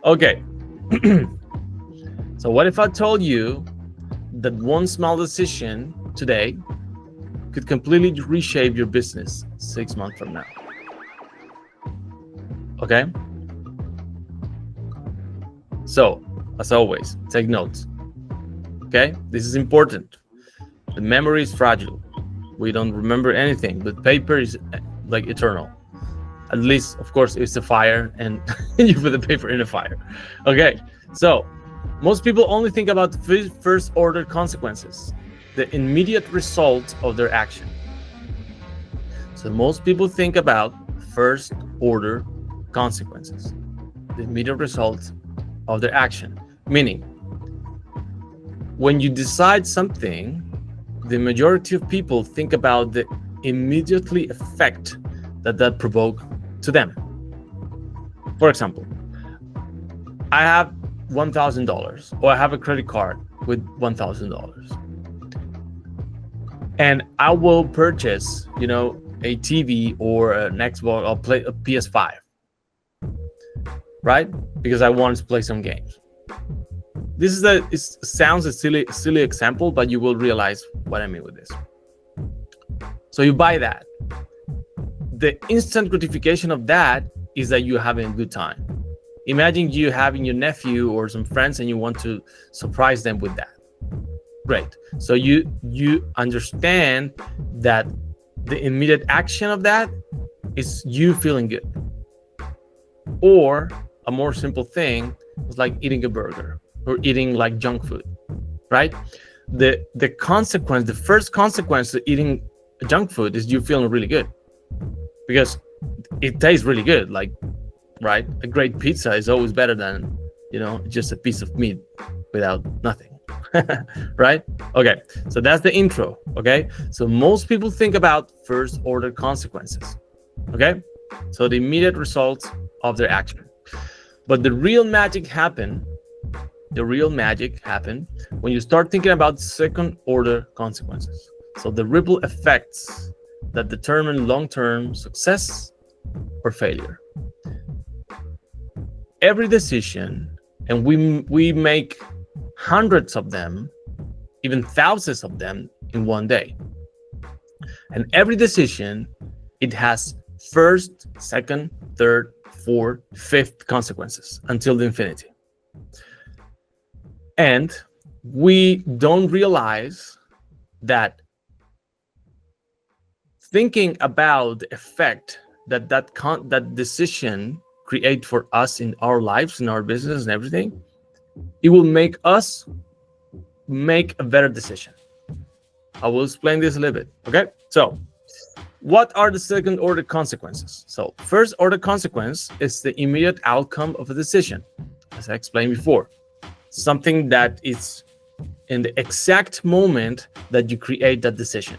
Okay. So what if I told you that one small decision today could completely reshape your business 6 months from now? Okay. So, as always, take notes. Okay, this is important. The memory is fragile. We don't remember anything, but paper is like eternal. At least, of course, it's a fire and you put the paper in a fire. Okay, so most people only think about the first order consequences, the immediate result of their action. So most people think about first order consequences, the immediate result of their action. Meaning, when you decide something, the majority of people think about the immediately effect that provoke to them. For example, I have $1,000, or I have a credit card with $1,000, and I will purchase, a TV or an Xbox or play a PS5, right? Because I want to play some games. It sounds a silly example, but you will realize what I mean with this. So you buy that. The instant gratification of that is that you're having a good time. Imagine you having your nephew or some friends and you want to surprise them with that. Great. So you understand that the immediate action of that is you feeling good. Or a more simple thing is like eating a burger or eating like junk food, right? The consequence, the first consequence of eating junk food is you feeling really good because it tastes really good. Like, right? A great pizza is always better than, just a piece of meat without nothing. Right? Okay, so that's the intro. Okay, so most people think about first order consequences. Okay, so the immediate results of their action. But the real magic happen when you start thinking about second order consequences. So the ripple effects that determine long-term success or failure. Every decision, and we make hundreds of them, even thousands of them in one day. And every decision, it has first, second, third, fourth, fifth consequences until the infinity. And we don't realize that thinking about the effect that decision create for us in our lives, in our business and everything, it will make us make a better decision. I will explain this a little bit. Okay, so what are the second order consequences? So first order consequence is the immediate outcome of a decision, as I explained before. Something that is in the exact moment that you create that decision,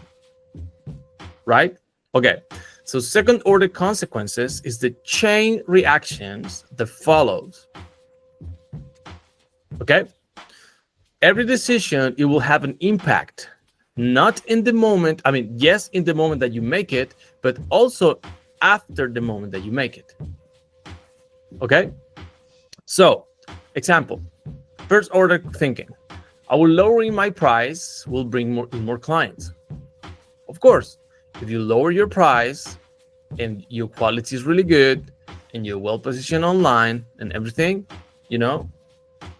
right? Okay, so second order consequences is the chain reactions that follows. Okay, every decision, it will have an impact, not in the moment. I mean, yes, in the moment that you make it, but also after the moment that you make it. Okay, so example, first order thinking. I will lowering my price will bring more clients. Of course, if you lower your price and your quality is really good and you're well positioned online and everything,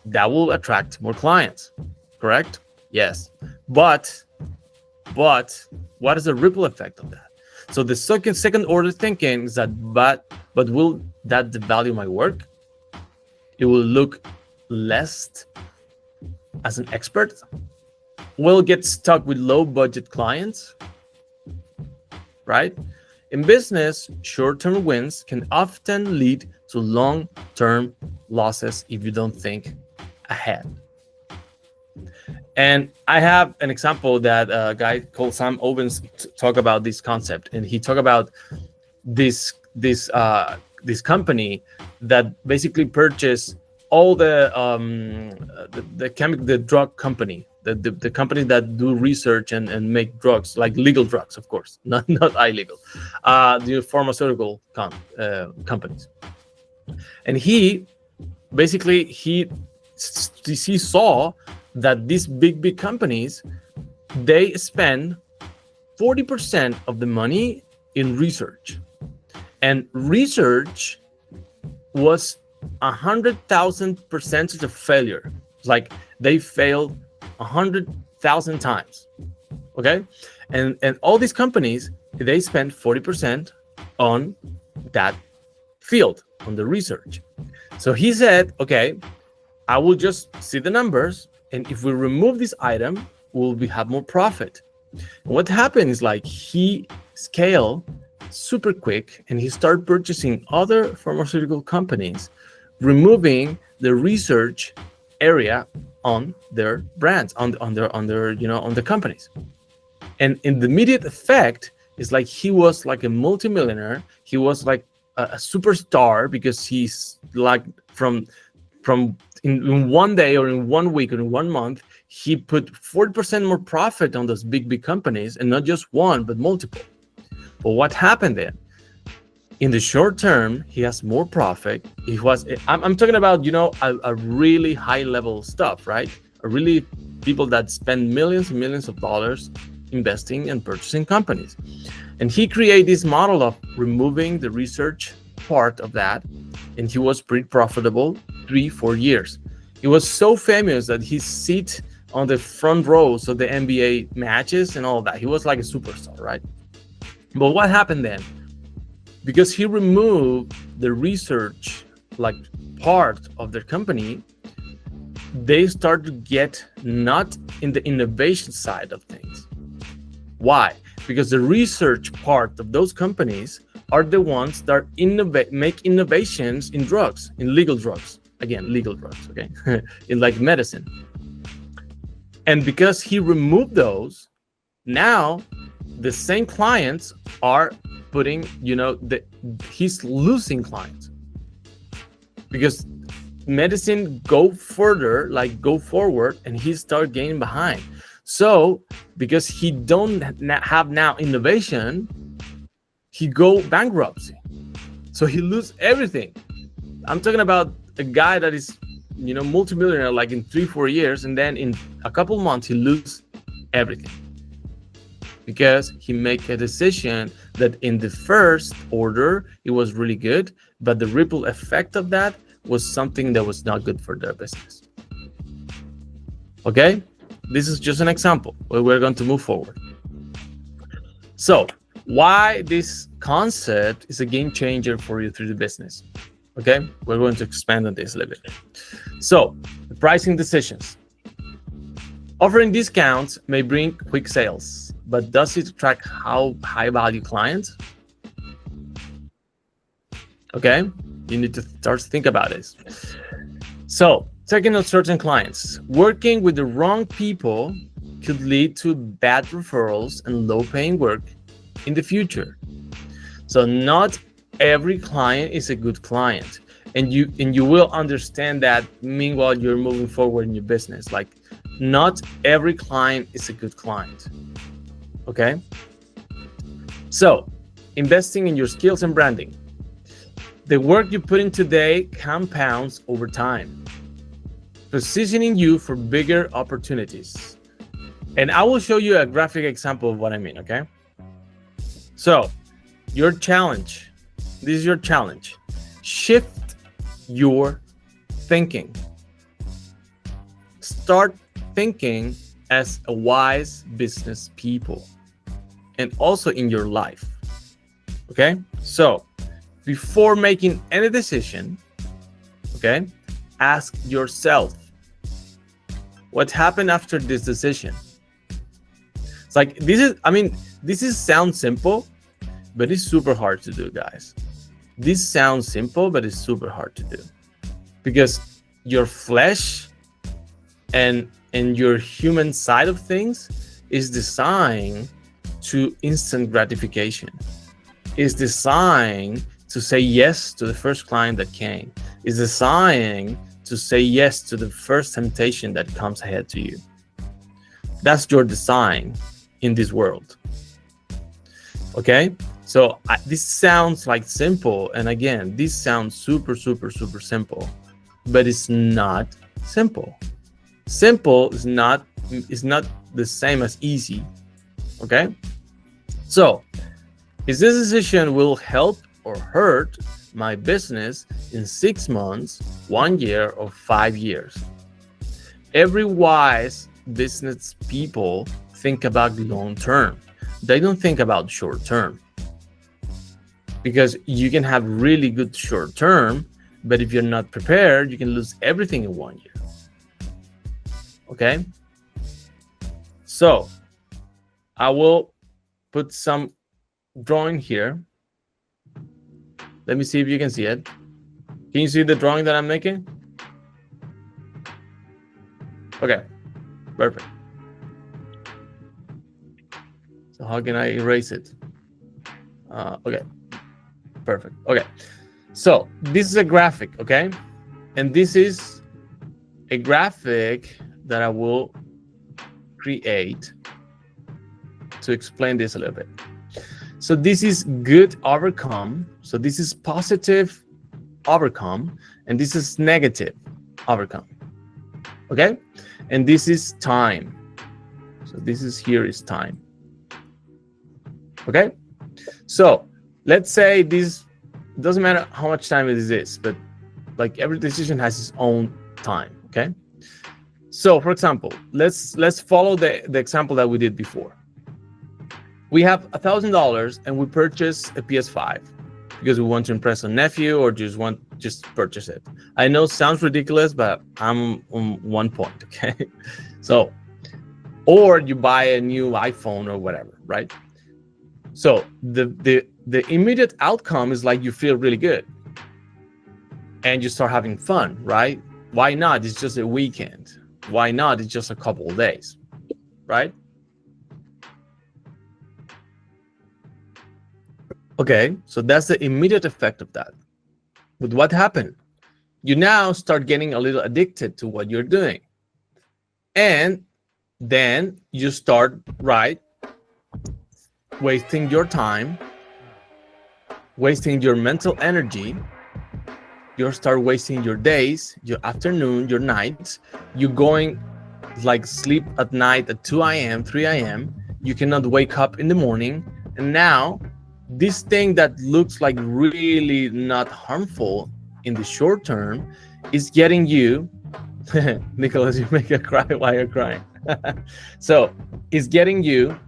that will attract more clients, correct? Yes. But what is the ripple effect of that? So the second order thinking is that, but will that devalue my work? It will look less as an expert. Will get stuck with low budget clients, right? In business, short-term wins can often lead to long-term losses if you don't think ahead. And I have an example that a guy called Sam Owens talk about this concept, and he talked about this company that basically purchased all the drug company, the company that do research and make drugs, like legal drugs, of course, not illegal, the pharmaceutical companies. And he Basically, he saw that these big companies, they spend 40% of the money in research, and research was 100,000% of failure. Like they failed 100,000 times. Okay, and all these companies, they spend 40% on that field, on the research. So he said, okay, I will just see the numbers, and if we remove this item, we'll have more profit. And what happened is like he scaled super quick, and he started purchasing other pharmaceutical companies, removing the research area on their brands, on their on the companies. And in the immediate effect is like he was like a multimillionaire. He was like a superstar, because he's like from in one day or in 1 week or in 1 month, he put 40% more profit on those big companies, and not just one, but multiple. But what happened then? In the short term, he has more profit. I'm talking about, a really high level stuff, right? A really people that spend millions and millions of dollars investing and purchasing companies. And he created this model of removing the research part of that. And he was pretty profitable 3-4 years. He was so famous that he sit on the front rows of the NBA matches and all that. He was like a superstar, right? But what happened then? Because he removed the research like part of their company, they start to get not in the innovation side of things. Why? Because the research part of those companies are the ones that make innovations in drugs, in legal drugs. Again, legal drugs, okay? In like medicine. And because he removed those, now the same clients are putting, he's losing clients, because medicine go forward, and he start gaining behind. So because he don't have now innovation, he go bankruptcy. So he lose everything. I'm talking about a guy that is, multimillionaire, like in 3-4 years, and then in a couple months he lose everything, because he make a decision that in the first order it was really good, but the ripple effect of that was something that was not good for their business. Okay, this is just an example, but we're going to move forward. So why this concept is a game changer for you through the business? Okay, we're going to expand on this a little bit. So the pricing decisions. Offering discounts may bring quick sales, but does it attract high value clients? Okay, you need to start to think about this. So taking on certain clients, working with the wrong people could lead to bad referrals and low paying work in the future. So not every client is a good client, and you will understand that meanwhile you're moving forward in your business. Like not every client is a good client. Okay, so investing in your skills and branding. The work you put in today compounds over time, positioning you for bigger opportunities. And I will show you a graphic example of what I mean, okay? So your challenge, this is your challenge. Shift your thinking. Start thinking as a wise business people, and also in your life. Okay, so before making any decision, okay, ask yourself, what happened after this decision? It's like, this sounds simple, but it's super hard to do, guys. This sounds simple, but it's super hard to do, because your flesh and your human side of things is designed to instant gratification. Is designed to say yes to the first client that came. Is designed to say yes to the first temptation that comes ahead to you. That's your design in this world. Okay, so this sounds like simple, and again, this sounds super simple, but it's not simple. Simple is not the same as easy. Okay? So, is this decision will help or hurt my business in 6 months, 1 year, or 5 years? Every wise business people think about long term. They don't think about short term. Because you can have really good short term, but if you're not prepared, you can lose everything in 1 year. Okay? So, I will put some drawing here. Let me see if you can see it. Can you see the drawing that I'm making? Okay, perfect. So how can I erase it? Okay, perfect. Okay, so this is a graphic, okay? And this is a graphic that I will create to explain this a little bit. So this is good overcome. So this is positive overcome, and this is negative overcome. Okay? And this is time. So this is here is time. Okay? So let's say this doesn't matter how much time it is, but like every decision has its own time. Okay? So for example, let's follow the example that we did before. We have $1,000 and we purchase a PS5 because we want to impress a nephew or just purchase it. I know it sounds ridiculous, but I'm on one point, okay? So, or you buy a new iPhone or whatever, right? So the immediate outcome is like you feel really good and you start having fun, right? Why not? It's just a weekend. Why not? It's just a couple of days, right? Okay, so that's the immediate effect of that. But what happened? You now start getting a little addicted to what you're doing. And then you start, right, wasting your time, wasting your mental energy. You start wasting your days, your afternoon, your nights. You're going like sleep at night at 2 a.m., 3 a.m. You cannot wake up in the morning. And now this thing that looks like really not harmful in the short term is getting you, Nicholas, you make a cry while you're crying. So it's getting you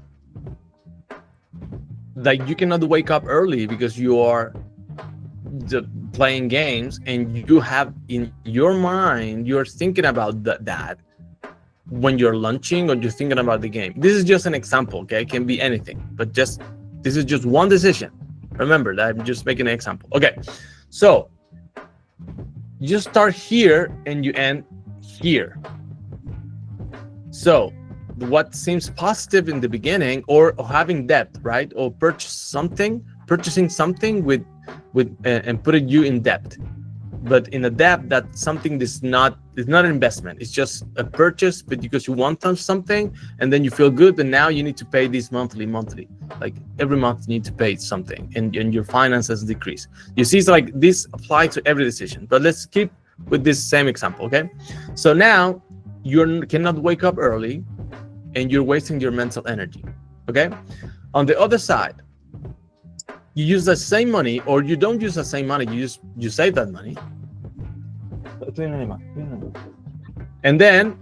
that you cannot wake up early because you are playing games and you have in your mind, you're thinking about that when you're lunching or you're thinking about the game. This is just an example, okay? It can be anything, but this is just one decision. Remember that I'm just making an example. Okay, so you start here and you end here. So what seems positive in the beginning, or having debt, right? Or purchasing something with and putting you in debt. But in a debt, that something is not an investment. It's just a purchase, but because you want something and then you feel good, and now you need to pay this monthly. Like every month you need to pay something, and your finances decrease. You see, it's like this applies to every decision. But let's keep with this same example, okay? So now you cannot wake up early and you're wasting your mental energy, okay? On the other side, you use the same money, or you don't use the same money, you save that money. And then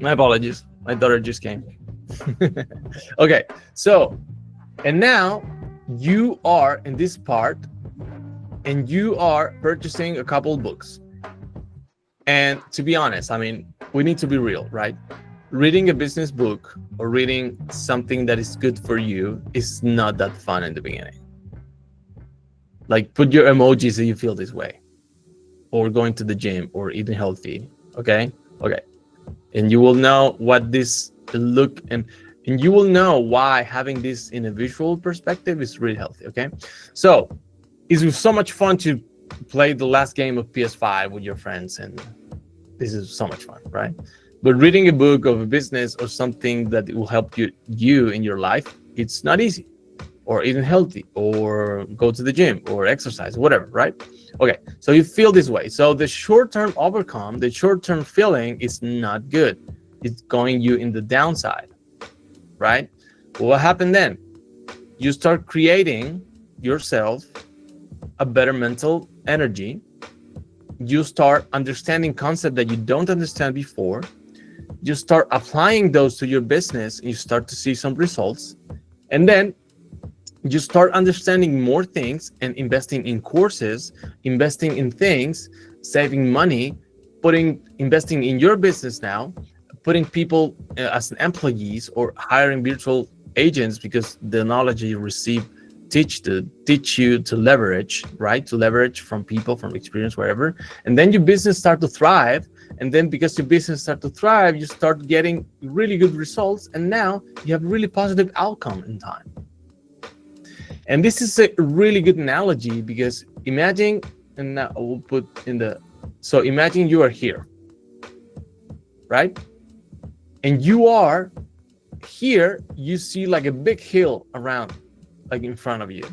my apologies, my daughter just came. Okay, so and now you are in this part and you are purchasing a couple books. And to be honest, I mean, we need to be real, right? Reading a business book or reading something that is good for you is not that fun in the beginning. Like, put your emojis if you feel this way, or going to the gym, or eating healthy. Okay. And you will know what this look, and you will know why having this in a visual perspective is really healthy. Okay. So it was so much fun to play the last game of PS5 with your friends, and this is so much fun, right? But reading a book of a business or something that will help you in your life, it's not easy, or even healthy, or go to the gym or exercise, whatever, right? Okay, so you feel this way. So the short-term overcome, the short-term feeling is not good. It's going you in the downside, right? Well, what happened then? You start creating yourself a better mental energy. You start understanding concepts that you don't understand before. You start applying those to your business, and you start to see some results. And then you start understanding more things and investing in courses, investing in things, saving money, investing in your business now, putting people as employees, or hiring virtual agents, because the knowledge you receive teach you to leverage, right? To leverage from people, from experience, wherever. And then your business start to thrive. And then because your business start to thrive, you start getting really good results. And now you have really positive outcome in time. And this is a really good analogy, because imagine, and now I will put in so imagine you are here, right? And you are here, you see like a big hill around, like in front of you.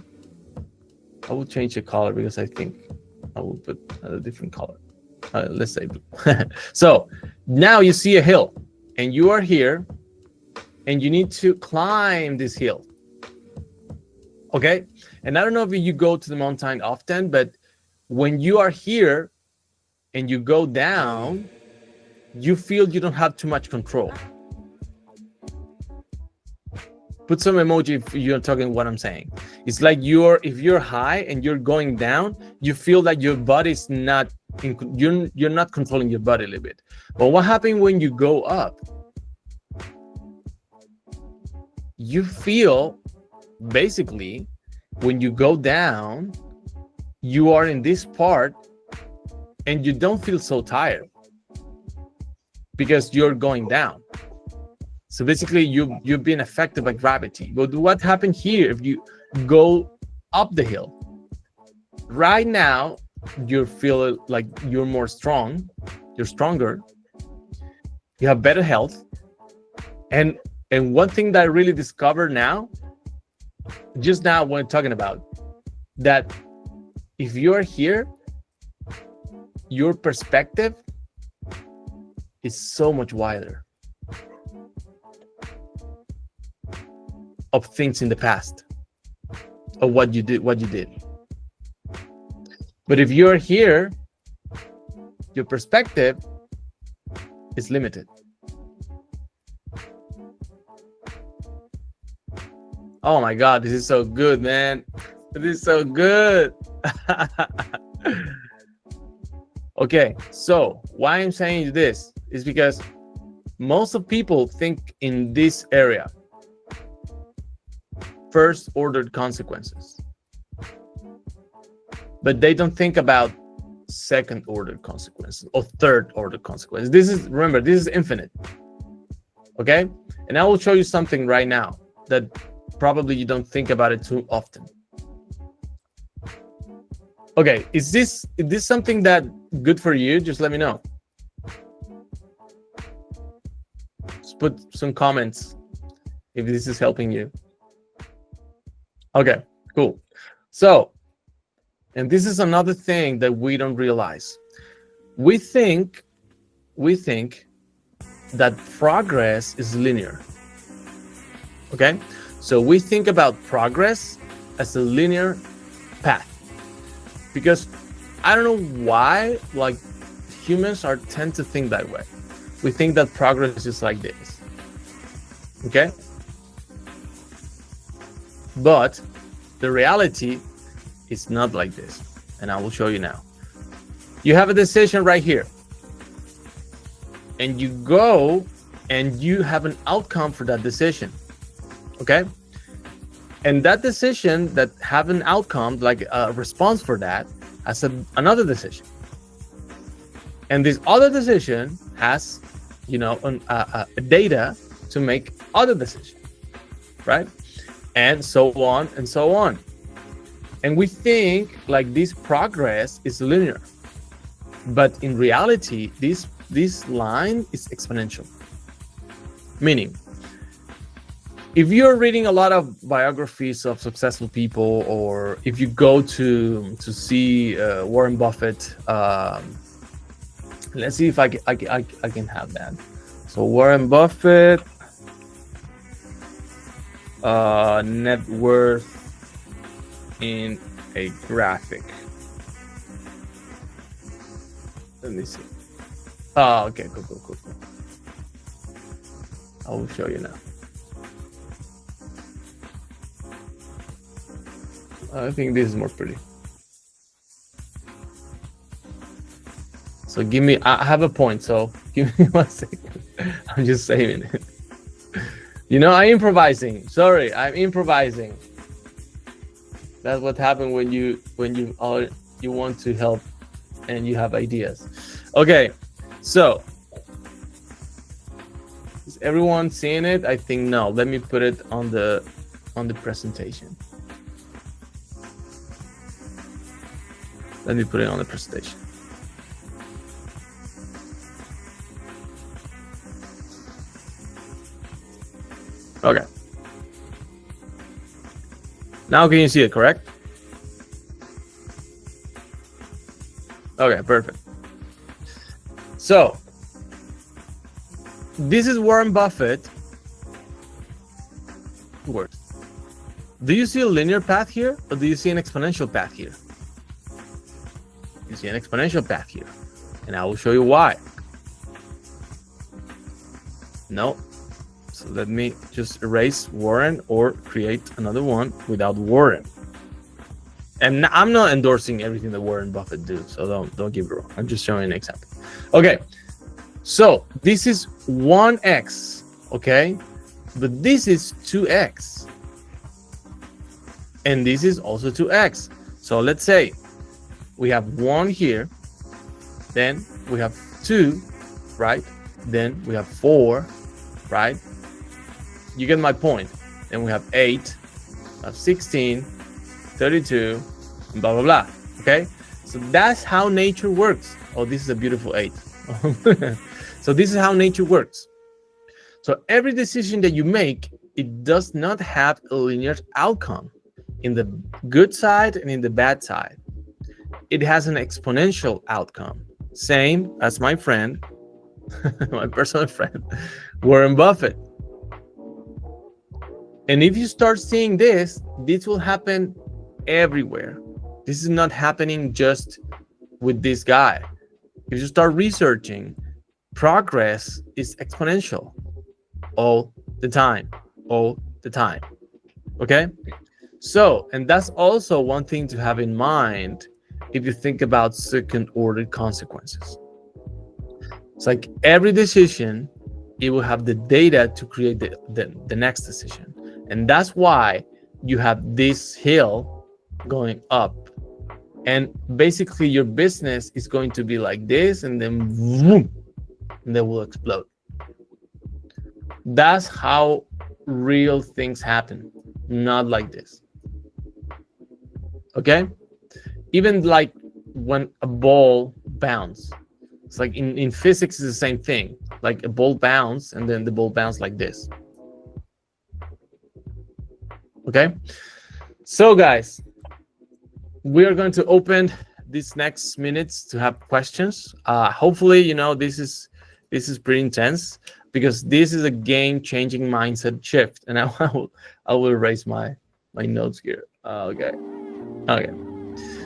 I will change the color because I think I will put a different color. Let's say blue. So now you see a hill, and you are here, and you need to climb this hill. Okay, and I don't know if you go to the mountain often, but when you are here and you go down, you feel you don't have too much control. Put some emoji if you're talking what I'm saying. It's like if you're high and you're going down, you feel that your body's not you're not controlling your body a little bit. But what happens when you go up? You feel, basically, when you go down, you are in this part and you don't feel so tired because you're going down. So basically you've been affected by gravity. But what happened here if you go up the hill? Right now, you feel like you're more strong, you're stronger, you have better health. And one thing that I really discovered now, just now when talking about, that if you're here, your perspective is so much wider of things in the past, of what you did. But if you're here, your perspective is limited. Oh my God, this is so good, man. This is so good. Okay, so why I'm saying this is because most of people think in this area, first ordered consequences, but they don't think about second ordered consequences or third order consequences. Remember, this is infinite. Okay, and I will show you something right now that probably you don't think about it too often. Okay, is this something that good for you? Just let me know. Just put some comments if this is helping you. Okay, cool. So, and this is another thing that we don't realize. We think that progress is linear. Okay? So we think about progress as a linear path. Because I don't know why, like, humans tend to think that way. We think that progress is like this. Okay? But the reality is not like this. And I will show you now. You have a decision right here. And you go and you have an outcome for that decision. Okay? And that decision that have an outcome, like a response for that, has another decision. And this other decision has, a data to make other decisions, right? And so on and so on. And we think like this progress is linear. But in reality, this this line is exponential. Meaning, if you're reading a lot of biographies of successful people, or if you go to see Warren Buffett, let's see if I can have that. So Warren Buffett, net worth in a graphic. Let me see. Oh, okay, cool. I will show you now. I think this is more pretty. So give me, I have a point, so give me 1 second. I'm just saving it. You know, I'm improvising. Sorry, I'm improvising. That's what happened when you want to help and you have ideas. Okay, so is everyone seeing it? I think no. Let me put it on the presentation. Let me put it on the presentation. Okay. Now can you see it, correct? Okay, perfect. So this is Warren Buffett. Words. Do you see a linear path here, or do you see an exponential path here? You see an exponential path here, and I will show you why. No. So let me just erase Warren or create another one without Warren. And I'm not endorsing everything that Warren Buffett do, so don't give it wrong. I'm just showing an example. Okay, so this is 1x, okay? But this is 2x. And this is also 2x. So let's say we have 1 here, then we have 2, right? Then we have 4, right? You get my point. Then we have 8, we have 16, 32, and blah, blah, blah. Okay? So that's how nature works. Oh, this is a beautiful 8. So this is how nature works. So every decision that you make, it does not have a linear outcome in the good side and in the bad side. It has an exponential outcome. Same as my friend, my personal friend, Warren Buffett. And if you start seeing this will happen everywhere. This is not happening just with this guy. If you start researching, progress is exponential all the time. Okay? So, and that's also one thing to have in mind if you think about second order consequences. It's like every decision, it will have the data to create the next decision. And that's why you have this hill going up. And basically your business is going to be like this, and then boom, and they will explode. That's how real things happen, not like this. Okay? Even like when a ball bounces, it's like in physics is the same thing. Like a ball bounce, and then the ball bounce like this. Okay, so guys, we are going to open these next minutes to have questions. Hopefully, you know, this is pretty intense, because this is a game-changing mindset shift. And I will erase my notes here. Okay.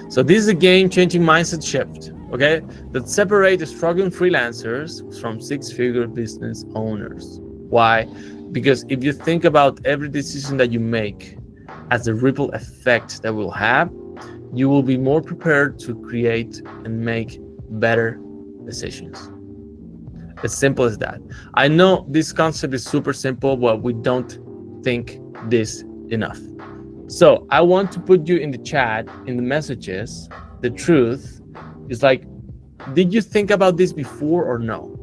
So this is a game-changing mindset shift, okay, that separates the struggling freelancers from six-figure business owners. Why? Because if you think about every decision that you make as a ripple effect that will have, you will be more prepared to create and make better decisions. As simple as that. I know this concept is super simple, but we don't think this enough. So I want to put you in the chat, in the messages, the truth is like, did you think about this before or no?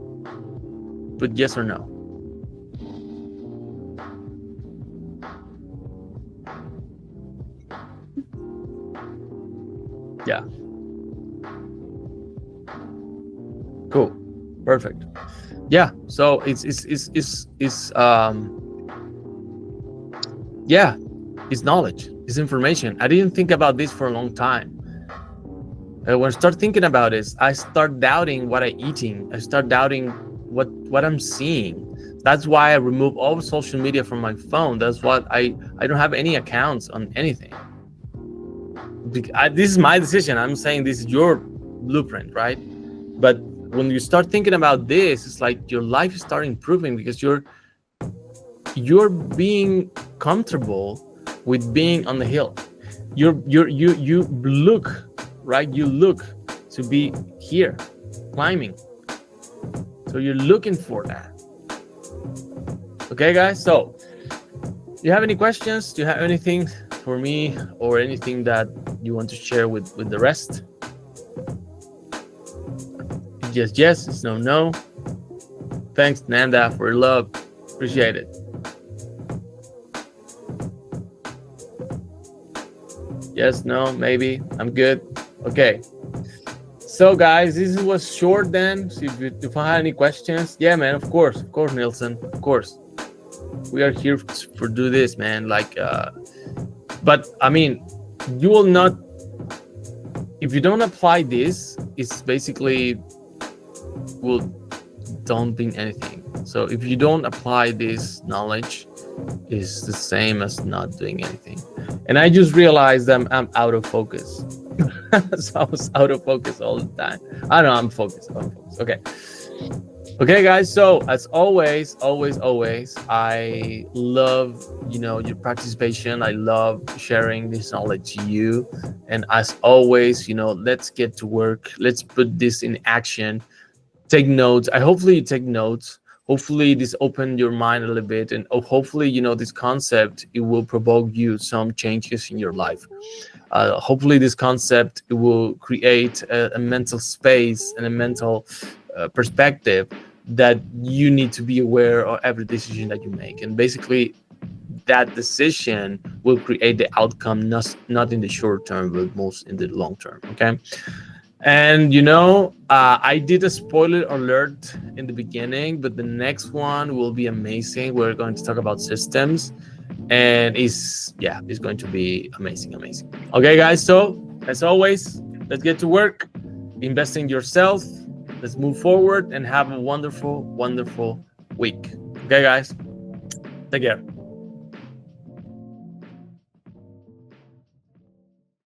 Put yes or no. Yeah. Cool. Perfect. Yeah. So yeah, it's knowledge, it's information. I didn't think about this for a long time. When I start thinking about this, I start doubting what I'm eating. I start doubting what I'm seeing. That's why I remove all social media from my phone. That's what I don't have any accounts on anything. This is my decision. I'm saying this is your blueprint, right? But when you start thinking about this, it's like your life start improving because you're being comfortable with being on the hill. You look, right? You look to be here climbing. So you're looking for that. Okay, guys. So do you have any questions? Do you have anything for me or anything that you want to share with the rest? It's yes, it's no. Thanks, Nanda, for your love. Appreciate it. Yes, no, maybe. I'm good. Okay. So, guys, this was short then. So if I had any questions, yeah, man, of course, Nelson, of course. We are here for do this, man. Like, but I mean, you will not. If you don't apply this, it's basically don't mean anything. So if you don't apply this knowledge, it's the same as not doing anything. And I just realized that I'm out of focus. So I was out of focus all the time. I don't know, I'm focused. Okay, guys. So as always, I love, your participation. I love sharing this knowledge to you. And as always, let's get to work. Let's put this in action. Take notes. Hopefully you take notes. Hopefully this opened your mind a little bit, and hopefully this concept, it will provoke you some changes in your life. Hopefully this concept, it will create a mental space and a mental perspective that you need to be aware of every decision that you make. And basically that decision will create the outcome, not in the short term, but most in the long term. Okay. And I did a spoiler alert in the beginning, but the next one will be amazing. We're going to talk about systems, and it's going to be amazing. Okay, guys. So as always, let's get to work. Invest in yourself. Let's move forward and have a wonderful week. Okay, guys. Take care.